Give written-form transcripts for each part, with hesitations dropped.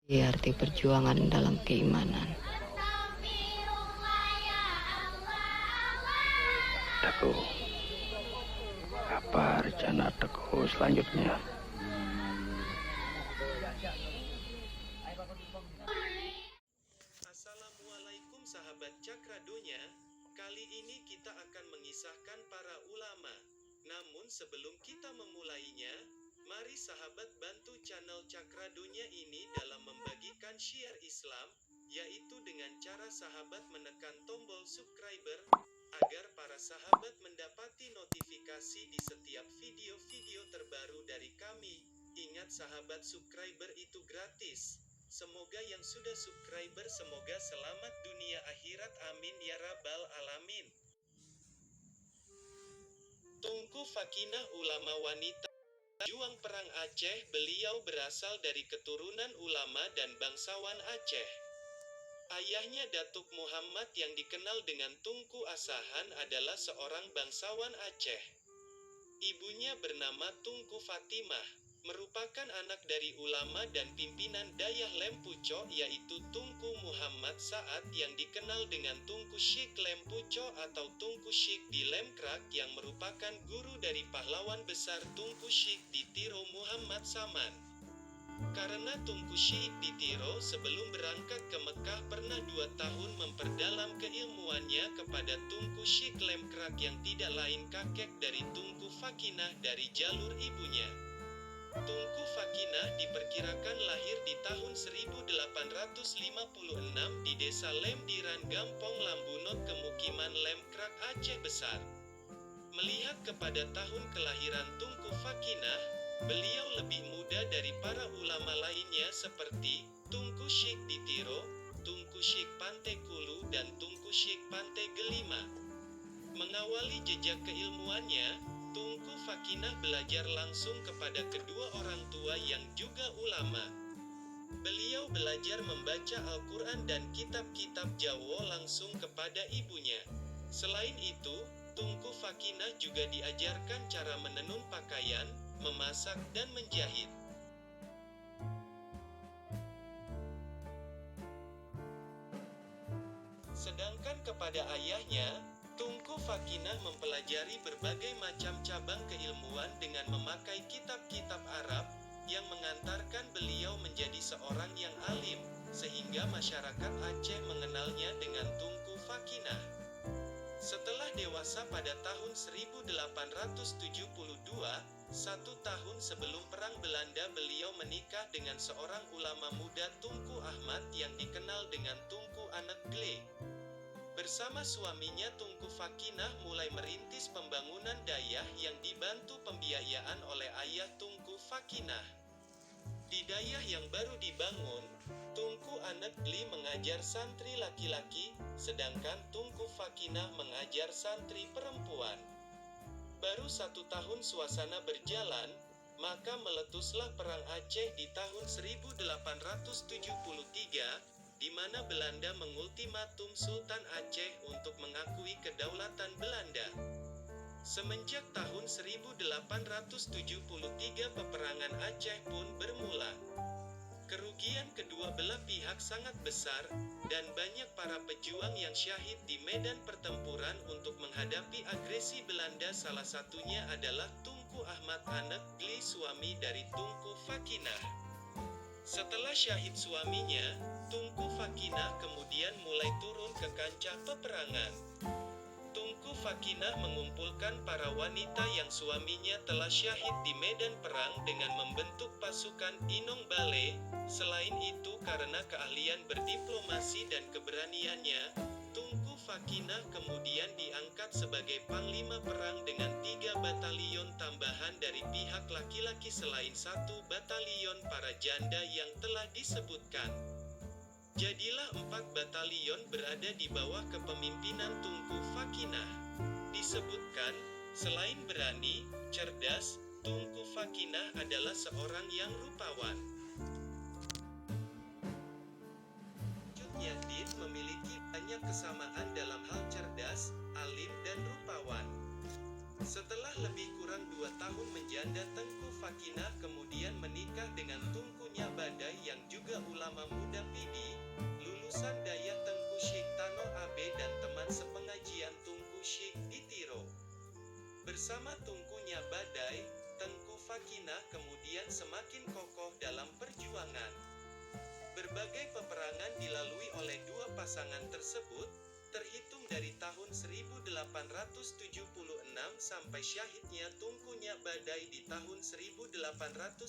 arti perjuangan dalam keimanan. Teguh, apa rencana Teguh selanjutnya? Assalamualaikum sahabat Cakradonya. Kali ini kita akan mengisahkan para ulama. Namun sebelum kita memulainya, mari sahabat bantu channel Cakradonya ini dalam membagikan syiar Islam, yaitu dengan cara sahabat menekan tombol subscriber, agar para sahabat mendapati notifikasi di setiap video-video terbaru dari kami. Ingat sahabat, subscriber itu gratis. Semoga yang sudah subscriber semoga selamat dunia akhirat, amin ya rabbal alamin. Tunku Fakinah, ulama wanita juang perang Aceh. Beliau berasal dari keturunan ulama dan bangsawan Aceh. Ayahnya Datuk Muhammad yang dikenal dengan Tunku Asahan adalah seorang bangsawan Aceh. Ibunya bernama Tunku Fatimah, merupakan anak dari ulama dan pimpinan Dayah Lempuco, yaitu Tunku Muhammad Sa'ad yang dikenal dengan Tunku Syekh Lempuco atau Tunku Syekh di Lemkrak, yang merupakan guru dari pahlawan besar Tunku Syekh di Tiro Muhammad Saman. Karena Tunku Syekh di Tiro sebelum berangkat ke Mekah pernah 2 tahun memperdalam keilmuannya kepada Tunku Syekh Lemkrak yang tidak lain kakek dari Tunku Fakinah dari jalur ibunya. Tunku Fakinah diperkirakan lahir di tahun 1856 di desa Lemdiran, Gampong Lambunot, Kemukiman Lemkrak, Aceh Besar. Melihat kepada tahun kelahiran Tunku Fakinah, beliau lebih muda dari para ulama lainnya seperti Tunku Syekh di Tiro, Tunku Syekh Pantai Kulu, dan Tunku Syekh Pantai Gelima. Mengawali jejak keilmuannya, Tunku Fakinah belajar langsung kepada kedua orang tua yang juga ulama. Beliau belajar membaca Al-Quran dan kitab-kitab Jawa langsung kepada ibunya. Selain itu, Tunku Fakinah juga diajarkan cara menenun pakaian, memasak, dan menjahit. Sedangkan kepada ayahnya, Tunku Fakinah mempelajari berbagai macam cabang keilmuan dengan memakai kitab-kitab Arab, yang mengantarkan beliau menjadi seorang yang alim, sehingga masyarakat Aceh mengenalnya dengan Tunku Fakinah. Setelah dewasa pada tahun 1872, 1 tahun sebelum Perang Belanda, beliau menikah dengan seorang ulama muda Tunku Ahmad yang dikenal dengan Tunku Anak Gle. Bersama suaminya Tunku Fakinah mulai merintis pembangunan Dayah yang dibantu pembiayaan oleh ayah Tunku Fakinah. Di Dayah yang baru dibangun, Tunku Anak Gle mengajar santri laki-laki, sedangkan Tunku Fakinah mengajar santri perempuan. Baru 1 tahun suasana berjalan, maka meletuslah Perang Aceh di tahun 1873, di mana Belanda mengultimatum Sultan Aceh untuk mengakui kedaulatan Belanda. Semenjak tahun 1873 peperangan Aceh pun bermula. Kerugian kedua belah pihak sangat besar, dan banyak para pejuang yang syahid di medan pertempuran untuk menghadapi agresi Belanda. Salah satunya adalah Tunku Ahmad Anak Gle, suami dari Tunku Fakinah. Setelah syahid suaminya, Tunku Fakinah kemudian mulai turun ke kancah peperangan. Tunku Fakinah mengumpulkan para wanita yang suaminya telah syahid di medan perang dengan membentuk pasukan Inong Bale. Selain itu, karena keahlian berdiplomasi dan keberaniannya, Tunku Fakinah kemudian diangkat sebagai panglima perang dengan 3 batalion tambahan dari pihak laki-laki selain 1 batalion para janda yang telah disebutkan. Jadilah 4 batalion berada di bawah kepemimpinan Tunku Fakinah. Disebutkan, selain berani, cerdas, Tunku Fakinah adalah seorang yang rupawan. Yadid memiliki banyak kesamaan dalam hal cerdas, alim, dan rupawan. Setelah lebih kurang 2 tahun menjanda, Tunku Fakinah kemudian menikah dengan Tunku Nya Badai yang juga ulama muda PD, lulusan Dayah Tengku Syekh Tano AB dan teman sepengajian Tungku Syekh di Tiro. Bersama Tungku Nya Badai, Tengku Fakinah kemudian semakin kokoh dalam perjuangan. Berbagai peperangan dilalui oleh dua pasangan tersebut, terhitung dari tahun 1876 sampai syahidnya Tungku Nya Badai di tahun 1896.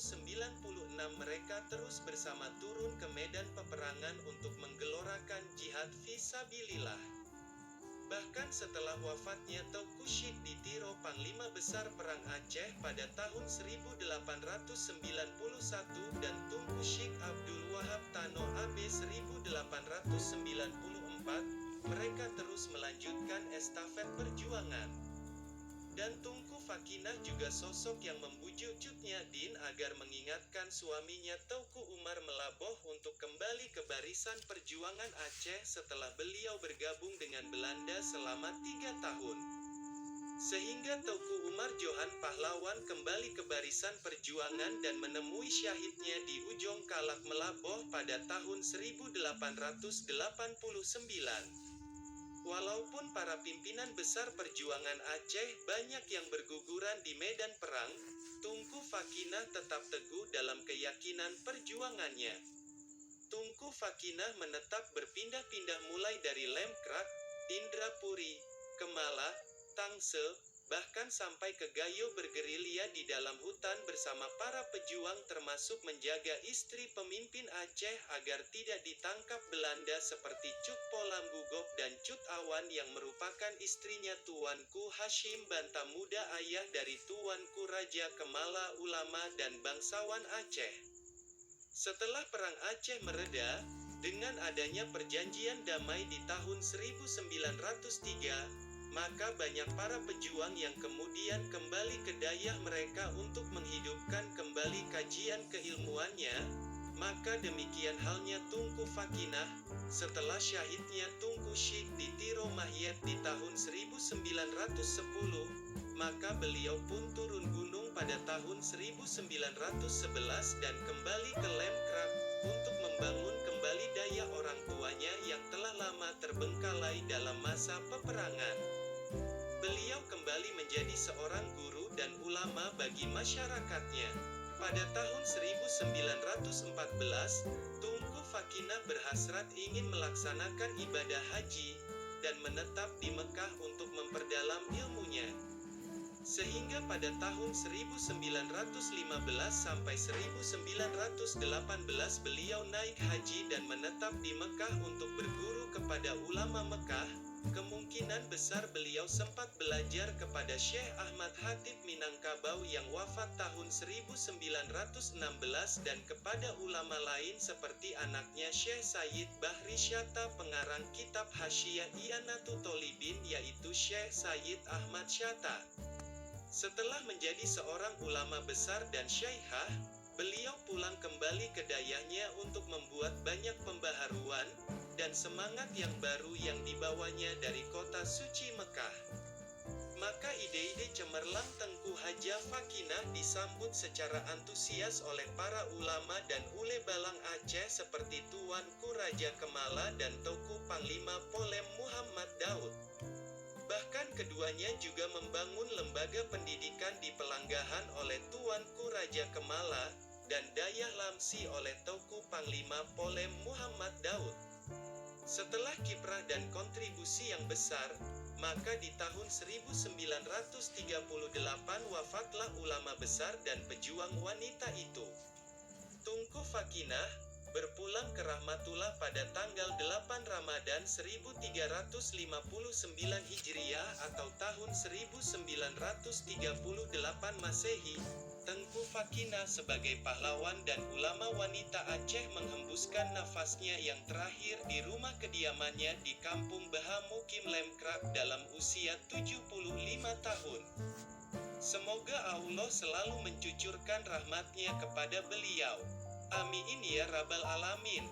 Mereka terus bersama turun ke medan peperangan untuk menggelorakan jihad fisabilillah. Bahkan setelah wafatnya Teuku Syekh di Tiro Panglima Besar Perang Aceh pada tahun 1891 dan Tungku Syekh Abdul Wahab Tano AB 1894, mereka terus melanjutkan estafet perjuangan. Dan Tungku Fakinah juga sosok yang membujuk Cut Nyadin agar mengingatkan suaminya Teuku Umar Melaboh untuk kembali ke barisan perjuangan Aceh setelah beliau bergabung dengan Belanda selama 3 tahun. Sehingga Teuku Umar Johan Pahlawan kembali ke barisan perjuangan dan menemui syahidnya di Ujung Kalak Melaboh pada tahun 1889. Walaupun para pimpinan besar perjuangan Aceh banyak yang berguguran di medan perang, Tungku Fakinah tetap teguh dalam keyakinan perjuangannya. Tungku Fakinah menetap berpindah-pindah mulai dari Lemkrak, Indrapuri, Kemala, Tangsel, bahkan sampai ke Gayo bergerilya di dalam hutan bersama para pejuang termasuk menjaga istri pemimpin Aceh agar tidak ditangkap Belanda seperti Cut Polambugok dan Cut Awan yang merupakan istrinya Tuanku Hashim Bantamuda ayah dari Tuanku Raja Kemala ulama dan bangsawan Aceh. Setelah Perang Aceh mereda, dengan adanya perjanjian damai di tahun 1903, maka banyak para pejuang yang kemudian kembali ke dayah mereka untuk menghidupkan kembali kajian keilmuannya. Maka demikian halnya Tungku Fakinah, setelah syahidnya Tungku Syekh di Tiro Mahyet di tahun 1910, maka beliau pun turun gunung pada tahun 1911 dan kembali ke Lemkrak untuk membangun kembali dayah orang tuanya yang telah lama terbengkalai dalam masa peperangan. Beliau kembali menjadi seorang guru dan ulama bagi masyarakatnya. Pada tahun 1914, Tungku Fakinah berhasrat ingin melaksanakan ibadah haji dan menetap di Mekah untuk memperdalam ilmunya. Sehingga pada tahun 1915 sampai 1918 beliau naik haji dan menetap di Mekah untuk berguru kepada ulama Mekah. Kemungkinan besar beliau sempat belajar kepada Syekh Ahmad Hatib Minangkabau yang wafat tahun 1916 dan kepada ulama lain seperti anaknya Syekh Sayyid Bahri Syatta pengarang kitab Hasyiah I'anatul Tholibin yaitu Syekh Sayyid Ahmad Syatta. Setelah menjadi seorang ulama besar dan syaihah, beliau pulang kembali ke dayahnya untuk membuat banyak pembaharuan dan semangat yang baru yang dibawanya dari kota suci Mekah. Maka ide-ide cemerlang Tengku Haja Fakinah disambut secara antusias oleh para ulama dan ule balang Aceh seperti Tuanku Raja Kemala dan Teuku Panglima Polem Muhammad Daud. Bahkan keduanya juga membangun lembaga pendidikan di Pelanggahan oleh Tuanku Raja Kemala dan Dayah Lamsi oleh Teuku Panglima Polem Muhammad Daud. Setelah kiprah dan kontribusi yang besar, maka di tahun 1938 wafatlah ulama besar dan pejuang wanita itu. Tungku Fakinah berpulang ke Rahmatullah pada tanggal 8 Ramadan 1359 Hijriah atau tahun 1938 Masehi. Tengku Fakinah sebagai pahlawan dan ulama wanita Aceh menghembuskan nafasnya yang terakhir di rumah kediamannya di Kampung Bahamukim Lemkrak dalam usia 75 tahun. Semoga Allah selalu mencucurkan rahmatnya kepada beliau. Amin ya Rabbal Alamin.